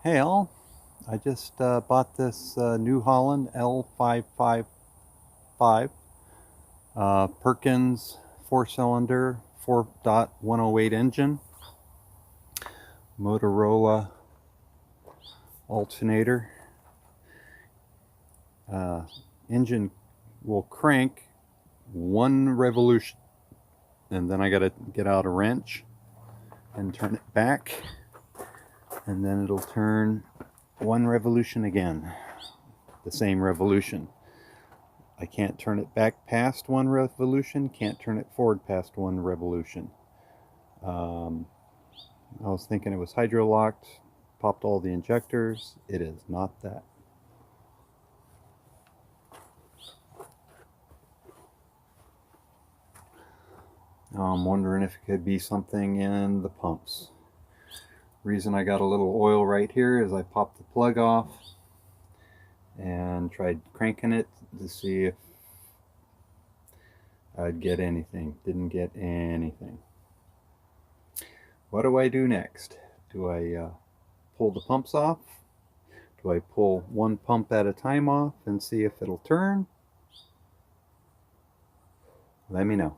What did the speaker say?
Hey all, I just bought this New Holland L555 Perkins 4-cylinder 4.108 engine, Motorola alternator. Engine will crank one revolution, and then I gotta get out a wrench and turn it back, and then it'll turn one revolution again, the same revolution. I can't turn it back past one revolution, can't turn it forward past one revolution. I was thinking it was hydro-locked, popped all the injectors. It is not that. Now I'm wondering if it could be something in the pumps. Reason I got a little oil right here is I popped the plug off and tried cranking it to see if I'd get anything. Didn't get anything. What do I do next? Do I pull the pumps off? Do I pull one pump at a time off and see if it'll turn? Let me know.